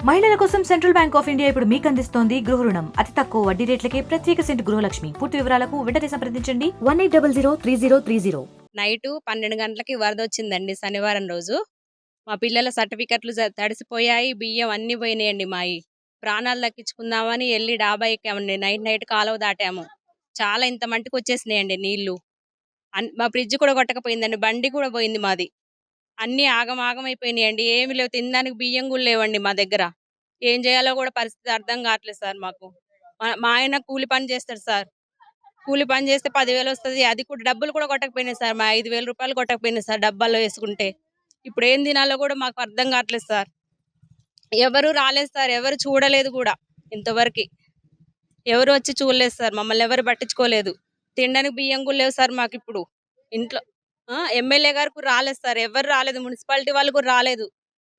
మహిళల కోసం central bank of India ఇప్పుడు మీకు అందిస్తోంది గృహ రుణం. అతి తక్కువ వడ్డీ రేట్లకే ప్రత్యేక సెంటు గృహలక్ష్మి. పూర్తి వివరాలకు వెంటనే సంప్రదించండి 18003030. నైటు 12 గంటలకి వరద వచ్చిందండి శనివారం రోజు. మా పిల్లల సర్టిఫికెట్లు తడిసిపోయాయి, బియ్యం అన్నీ పోయినాయండి మాయి. ప్రాణాలు దక్కించుకుందామని వెళ్ళి డాబా ఎక్కామండి. నైట్ కాలువ దాటాము. చాలా ఇంత మట్టుకు వచ్చేసినాయండి నీళ్లు. మా ఫ్రిడ్జ్ కూడా కొట్టకపోయిందండి, బండి కూడా పోయింది మాది. అన్నీ ఆగం అయిపోయినాయండి. ఏమి లేవు, తినడానికి బియ్యం కూడా లేవండి మా దగ్గర. ఏం చేయాలో కూడా పరిస్థితి అర్థం కావట్లేదు సార్ మాకు. మా ఆయన కూలి పని చేస్తాడు సార్. కూలి పని చేస్తే 10,000 వస్తుంది. అది కూడా డబ్బులు కూడా కొట్టకపోయినాయి సార్. మా 5,000 రూపాయలు కొట్టకపోయినాయి సార్ డబ్బాల్లో వేసుకుంటే. ఇప్పుడు ఏం తినాలో కూడా మాకు అర్థం కావట్లేదు సార్. ఎవరు రాలేదు సార్, ఎవరు చూడలేదు కూడా ఇంతవరకు. ఎవరు వచ్చి చూడలేదు సార్, మమ్మల్ని ఎవరు పట్టించుకోలేదు. తినడానికి బియ్యం కూడా లేవు సార్ మాకు ఇప్పుడు ఇంట్లో. ఎమ్మెల్యే గారు కూడా రాలేదు సార్, ఎవరు రాలేదు. మున్సిపాలిటీ వాళ్ళు కూడా రాలేదు,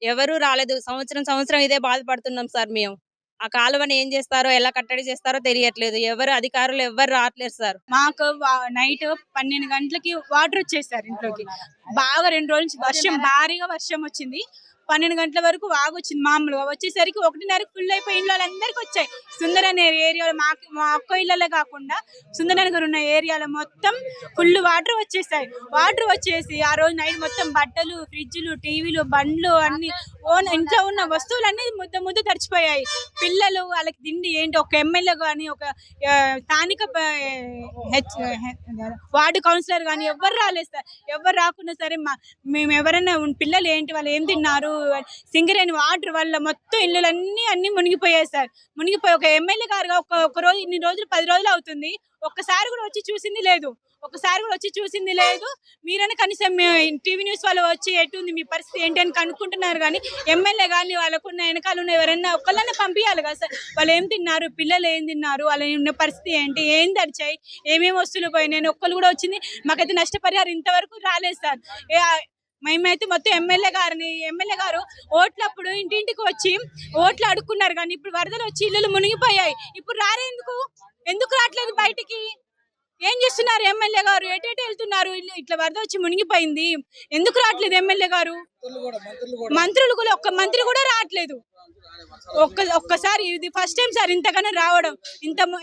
ఎవరు రాలేదు. సంవత్సరం ఇదే బాధపడుతున్నాం సార్ మేము. ఆ కాలువని ఏం చేస్తారో, ఎలా కట్టడి చేస్తారో తెలియట్లేదు. ఎవరు అధికారులు ఎవరు రావట్లేదు సార్. మాకు నైట్ 12 గంటలకి వాటర్ వచ్చేసారు ఇంట్లోకి. బాగా 2 రోజుల నుంచి వర్షం, భారీగా వర్షం వచ్చింది. 12 గంటల వరకు వాగు వచ్చింది. మామూలుగా వచ్చేసరికి 1:30 ఫుల్ అయిపోయి ఇంట్లో అందరికి వచ్చాయి. సుందరని ఏరియాలో మా అక్క ఇళ్ళలో కాకుండా సుందరనగర్ ఉన్న ఏరియాలో మొత్తం ఫుల్ వాటర్ వచ్చేసాయి. వాటర్ వచ్చేసి ఆ రోజు నైట్ మొత్తం బట్టలు, ఫ్రిడ్జ్లు, టీవీలు, బండ్లు అన్ని ఇంట్లో ఉన్న వస్తువులన్నీ ముద్ద తడిచిపోయాయి. పిల్లలు వాళ్ళకి తిండి ఏంటి, ఒక ఎమ్మెల్యే కానీ, ఒక స్థానిక వార్డు కౌన్సిలర్ కానీ ఎవరు రాలేదు సార్. ఎవరు రాకుండా సరే మేము ఎవరైనా పిల్లలు ఏంటి, వాళ్ళు ఏం తిన్నారు, సింగరేణి వాటర్ వల్ల మొత్తం ఇల్లులన్నీ మునిగిపోయాయి సార్. మునిగిపోయి ఒక ఎమ్మెల్యే గారుగా ఒక రోజు, ఇన్ని రోజులు 10 రోజులు అవుతుంది, ఒక్కసారి కూడా వచ్చి చూసింది లేదు. మీరైనా కనీసం టీవీ న్యూస్ వాళ్ళు వచ్చి ఎటుంది మీ పరిస్థితి ఏంటి అని కనుక్కుంటున్నారు కానీ ఎమ్మెల్యే కానీ వాళ్ళకున్న వెనకాల ఉన్న ఎవరైనా ఒక్కళ్ళనే పంపించాలి కదా సార్. వాళ్ళు ఏం తిన్నారు, పిల్లలు ఏం తిన్నారు, వాళ్ళ ఉన్న పరిస్థితి ఏంటి, ఏం తడిచాయి, ఏమేమి వస్తువులు పోయినాయి, ఒక్కళ్ళు కూడా వచ్చింది మాకైతే నష్టపరిహారం ఇంతవరకు రాలేదు సార్. మేమైతే మొత్తం ఎమ్మెల్యే గారు ఓట్లప్పుడు ఇంటింటికి వచ్చి ఓట్లు అడుక్కున్నారు కానీ ఇప్పుడు వరదలు వచ్చి ఇల్లు మునిగిపోయాయి. ఇప్పుడు ఎందుకు రావట్లేదు బయటికి? ఏం చేస్తున్నారు ఎమ్మెల్యే గారు? ఎటు వెళ్తున్నారు? ఇట్లా వరద వచ్చి మునిగిపోయింది, ఎందుకు రావట్లేదు ఎమ్మెల్యే గారు? మంత్రులు కూడా ఒక్క మంత్రి కూడా రావట్లేదు. ఒక్కసారి ఇది ఫస్ట్ టైం సార్ ఇంతకన్నా రావడం.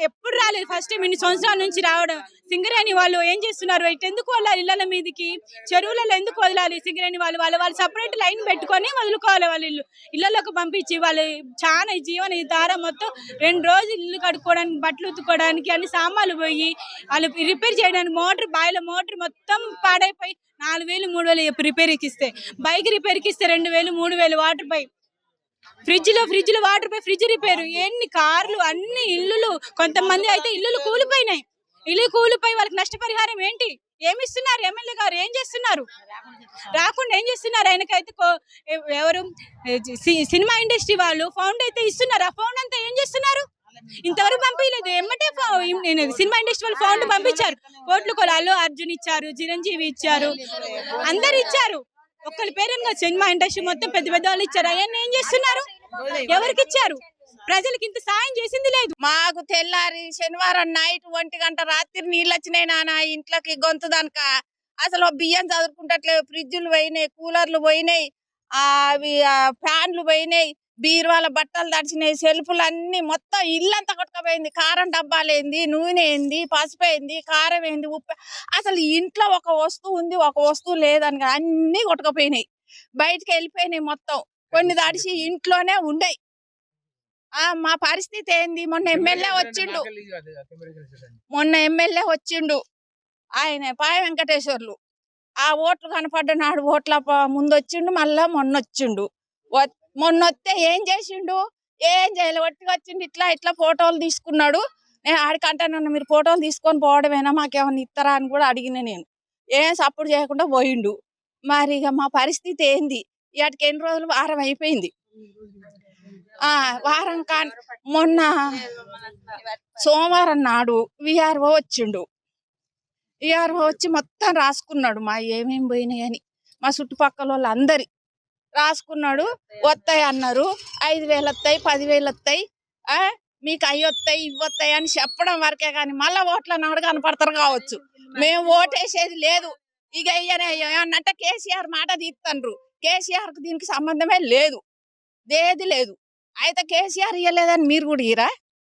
ఎప్పుడు రాలేదు, ఫస్ట్ టైం ఇన్ని సంవత్సరాల నుంచి రావడం. సింగరేణి వాళ్ళు ఏం చేస్తున్నారు? ఇటు ఎందుకు వదలాలి? ఇళ్ళ మీదకి చెరువులలో ఎందుకు వదలాలి? సింగరేణి వాళ్ళు సపరేట్ లైన్ పెట్టుకొని వదులుకోవాలి. వాళ్ళ ఇళ్ళలోకి పంపించి వాళ్ళు చాలా జీవన ధార మొత్తం 2 రోజులు ఇల్లు కడుక్కోవడానికి, బట్టలు ఉతుక్కోవడానికి అన్ని సామాన్లు పోయి వాళ్ళు రిపేర్ చేయడానికి బాయిల మోటార్ మొత్తం పాడైపోయి 4,000 3,000 రిపేర్కి ఇస్తే, బైక్ రిపేర్కి ఇస్తే 2,000 3,000 వాటర్ పై, ఫ్రిడ్జ్ లో వాటర్ పై ఫ్రిడ్జ్ రిపేరు, ఎన్ని కార్లు, అన్ని ఇల్లులు. కొంతమంది అయితే ఇల్లులు కూలిపోయినాయి. వాళ్ళకి నష్టపరిహారం ఏంటి? ఏమిస్తున్నారు ఎమ్మెల్యే గారు? ఏం చేస్తున్నారు? రాకుండా ఏం చేస్తున్నారు? ఆయనకైతే ఎవరు సినిమా ఇండస్ట్రీ వాళ్ళు ఫౌండ్ అయితే ఇస్తున్నారు. ఆ ఫౌండ్ అంతా ఏం చేస్తున్నారు? ఇంతవరకు పంపించలేదు. ఎమ్మటే సినిమా ఇండస్ట్రీ వాళ్ళు ఫౌండ్ పంపించారు. కోట్లు కొలాలు అర్జున్ ఇచ్చారు, చిరంజీవి ఇచ్చారు, అందరు ఇచ్చారు. ఒక్కరి పేరు సినిమా ఇండస్ట్రీ మొత్తం పెద్ద వాళ్ళు ఇచ్చారు. అవన్నీ ఏం చేస్తున్నారు? ఎవరికి ఇచ్చారు? ప్రజలకు ఇంత సాయం చేసింది లేదు. మాకు తెల్లారి శనివారం నైట్ 1 గంట రాత్రి నీళ్ళు వచ్చినాయి నాన్న ఇంట్లోకి గొంతు దానిక. అసలు బియ్యం చదువుకుంటట్లేదు, ఫ్రిడ్జ్లు పోయినాయి, కూలర్లు పోయినాయి, అవి ఫ్యాన్లు పోయినాయి, బీరువాల బట్టలు తడిచినాయి, సెల్ఫ్లు అన్ని మొత్తం ఇల్లంతా కొట్టుకపోయింది. కారం డబ్బాలేంది, నూనె ఏంది, పసుపు ఏంది, కారం ఏంది, ఉప్పు, అసలు ఇంట్లో ఒక వస్తువు ఉంది, ఒక వస్తువు లేదని అన్ని కొట్టుకపోయినాయి. బయటకు వెళ్ళిపోయినాయి మొత్తం. కొన్ని తడిచి ఇంట్లోనే ఉండయి. మా పరిస్థితి ఏంది? మొన్న ఎమ్మెల్యే వచ్చిండు ఆయన పాయ వెంకటేశ్వర్లు. ఆ ఓట్లు కనపడ్డ నాడు ఓట్ల ముందు వచ్చిండు, మళ్ళా మొన్న వచ్చిండు. మొన్న వస్తే ఏం చేసిండు? ఏం చేయలే, ఒట్టిగా వచ్చిండు. ఇట్లా ఫోటోలు తీసుకున్నాడు. నేను ఆడికంటాను, మీరు ఫోటోలు తీసుకొని పోవడమేనా, మాకేమన్నా ఇస్తారా అని కూడా అడిగిన. నేను ఏం సపోర్ట్ చేయకుండా పోయిండు. మరి ఇక మా పరిస్థితి ఏంది? ఇవాటికి ఎన్ని రోజులు? వారం అయిపోయింది. వారం మొన్న సోమవారం నాడు విఆర్ఓ వచ్చిండు. విఆర్ఓ వచ్చి మొత్తం రాసుకున్నాడు మా ఏమేమి పోయినాయని. మా చుట్టుపక్కల వాళ్ళు అందరి రాసుకున్నాడు. వస్తాయి అన్నారు, 5,000 వస్తాయి, 10,000 వస్తాయి, మీకు అవి వస్తాయి ఇవి వస్తాయి అని చెప్పడం వరకే. కానీ మళ్ళా ఓట్ల నాడు కనపడతారు కావచ్చు. మేము ఓటేసేది లేదు. ఇక ఏమన్నంటే కేసీఆర్ మాట తీస్తుండ్రు. కేసీఆర్ కు దీనికి సంబంధమే లేదు, ఏది లేదు. అయితే కేసీఆర్ ఇయ్యలేదని మీరు కూడా ఇరా?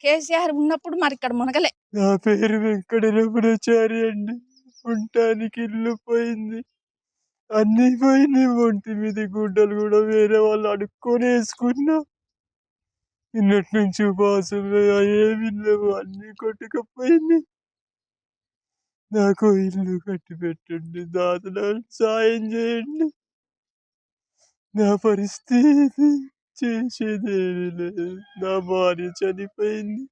కేసీఆర్ ఉన్నప్పుడు మరి ఇక్కడ మునగలే. నా పేరు వెంకటరమణాచారి అండి. ఉండటానికి ఇల్లు పోయింది, అన్నీ పోయినాయి. ఒంటి మీద గుడ్డలు కూడా వేరే వాళ్ళు అడుక్కొని వేసుకున్నా. నిన్నటి నుంచి ఉపవాసం ఏమి లేవు, అన్నీ కొట్టుకపోయింది. నాకు ఇల్లు కట్టి పెట్టండి, దాతలు సాయం చేయండి. నా పరిస్థితి చేసేదేమీ లేదు. నా భార్య చనిపోయింది,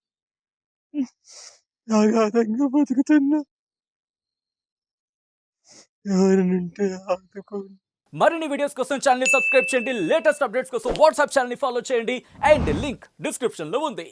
అగాధంగా బతుకుతున్నా. ఎవరినుంటే ఆదుకోండి. మరిన్ని వీడియోస్ కోసం ఛానల్ ని సబ్స్క్రైబ్ చేయండి. లేటెస్ట్ అప్డేట్స్ కోసం వాట్సాప్ ఛానల్ ని ఫాలో చేయండి. అండ్ లింక్ డిస్క్రిప్షన్ లో ఉంది.